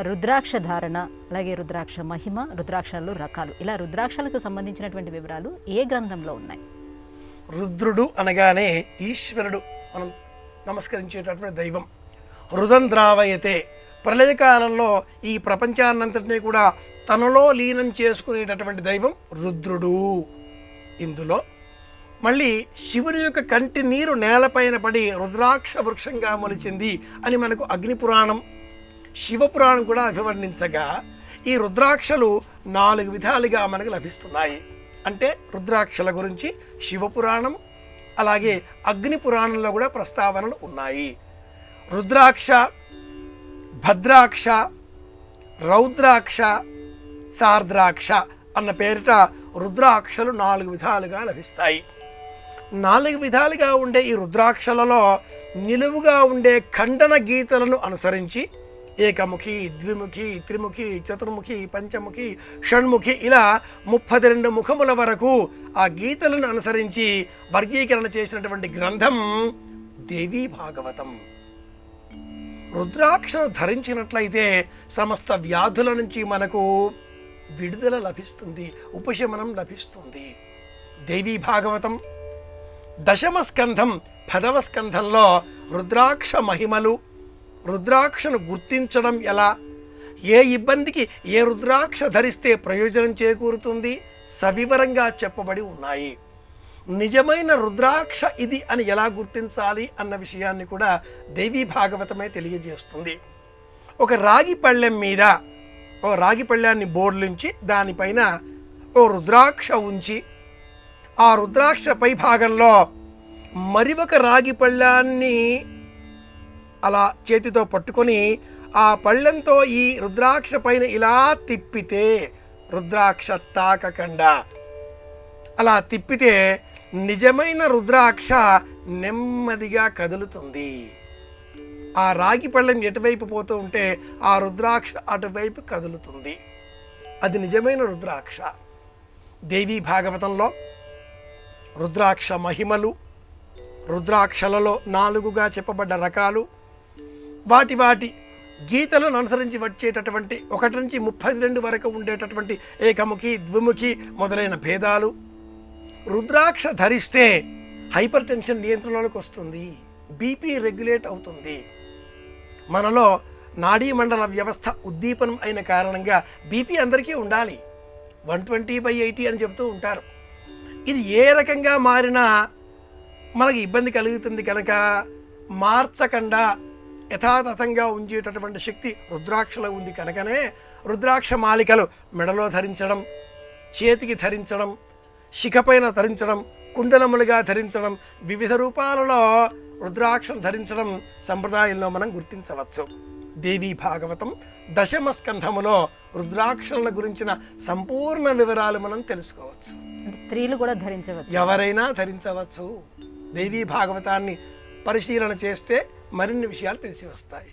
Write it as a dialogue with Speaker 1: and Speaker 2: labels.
Speaker 1: రుద్రాక్ష ధారణ, అలాగే రుద్రాక్ష మహిమ, రుద్రాక్షల్లో రకాలు, ఇలా రుద్రాక్షలకు సంబంధించినటువంటి వివరాలు ఏ గ్రంథంలో ఉన్నాయి?
Speaker 2: రుద్రుడు అనగానే ఈశ్వరుడు, మనం నమస్కరించేటటువంటి దైవం. రుదంద్రావయతే, ప్రళయకాలంలో ఈ ప్రపంచాన్నంతటినీ కూడా తనలో లీనం చేసుకునేటటువంటి దైవం రుద్రుడు. ఇందులో మళ్ళీ శివుని యొక్క కంటి నీరు నేలపైన పడి రుద్రాక్ష వృక్షంగా మొలిచింది అని మనకు అగ్నిపురాణం, శివపురాణం కూడా అభివర్ణించగా, ఈ రుద్రాక్షలు 4 విధాలుగా మనకు లభిస్తున్నాయి. అంటే రుద్రాక్షల గురించి శివపురాణం అలాగే అగ్ని పురాణంలో కూడా ప్రస్తావనలు ఉన్నాయి. రుద్రాక్ష, భద్రాక్ష, రౌద్రాక్ష, సార్ద్రాక్ష అన్న పేరిట రుద్రాక్షలు 4 విధాలుగా లభిస్తాయి. 4 విధాలుగా ఉండే ఈ రుద్రాక్షలలో నిలువుగా ఉండే ఖండన గీతలను అనుసరించి ఏకముఖి, ద్విముఖి, త్రిముఖి, చతుర్ముఖి, పంచముఖి, షణ్ముఖి ఇలా 32 ముఖముల వరకు ఆ గీతలను అనుసరించి వర్గీకరణ చేసినటువంటి గ్రంథం దేవీ భాగవతం. రుద్రాక్షను ధరించినట్లయితే సమస్త వ్యాధుల నుంచి మనకు విడుదల లభిస్తుంది, ఉపశమనం లభిస్తుంది. దేవీ భాగవతం 10వ స్కంధం 10వ స్కంధంలో రుద్రాక్ష మహిమలు, రుద్రాక్షను గుర్తించడం ఎలా, ఏ ఇబ్బందికి ఏ రుద్రాక్ష ధరిస్తే ప్రయోజనం చేకూరుతుంది సవివరంగా చెప్పబడి ఉన్నాయి. నిజమైన రుద్రాక్ష ఇది అని ఎలా గుర్తించాలి అన్న విషయాన్ని కూడా దేవీ భాగవతమే తెలియజేస్తుంది. ఒక రాగి పళ్ళెం మీద ఓ రాగి పళ్ళాన్ని బోర్లించి దానిపైన ఓ రుద్రాక్ష ఉంచి ఆ రుద్రాక్ష పై భాగంలో మరి ఒక రాగి పళ్ళాన్ని అలా చేతితో పట్టుకొని ఆ పళ్ళెంతో ఈ రుద్రాక్ష పైన ఇలా తిప్పితే, రుద్రాక్ష తాకకుండా అలా తిప్పితే నిజమైన రుద్రాక్ష నెమ్మదిగా కదులుతుంది. ఆ రాగి పళ్ళెం ఎటువైపు పోతూ ఉంటే ఆ రుద్రాక్ష అటువైపు కదులుతుంది. అది నిజమైన రుద్రాక్ష. దేవీ భాగవతంలో రుద్రాక్ష మహిమలు, రుద్రాక్షలలో 4గా చెప్పబడ్డ రకాలు, వాటి గీతలను అనుసరించి వచ్చేటటువంటి 1 నుంచి 32 వరకు ఉండేటటువంటి ఏకముఖి, ద్విముఖి మొదలైన భేదాలు, రుద్రాక్ష ధరిస్తే హైపర్ టెన్షన్ నియంత్రణలోకి వస్తుంది, బీపీ రెగ్యులేట్ అవుతుంది. మనలో నాడీ మండల వ్యవస్థ ఉద్దీపనం అయిన కారణంగా బీపీ అందరికీ ఉండాలి, 120/80 అని చెబుతూ ఉంటారు. ఇది ఏ రకంగా మారినా మనకి ఇబ్బంది కలుగుతుంది కనుక మార్చకుండా యథాతథంగా ఉంచేటటువంటి శక్తి రుద్రాక్షలో ఉంది కనుకనే రుద్రాక్ష మాలికలు మెడలో ధరించడం, చేతికి ధరించడం, శిఖపైన ధరించడం, కుండలములుగా ధరించడం, వివిధ రూపాలలో రుద్రాక్షను ధరించడం సంప్రదాయంలో మనం గుర్తించవచ్చు. దేవీ భాగవతం 10వ స్కంధములో రుద్రాక్షల గురించిన సంపూర్ణ వివరాలు మనం తెలుసుకోవచ్చు.
Speaker 1: స్త్రీలు కూడా ధరించవచ్చు,
Speaker 2: ఎవరైనా ధరించవచ్చు. దేవీ భాగవతాన్ని పరిశీలన చేస్తే మరిన్ని విషయాలు తెలిసి వస్తాయి.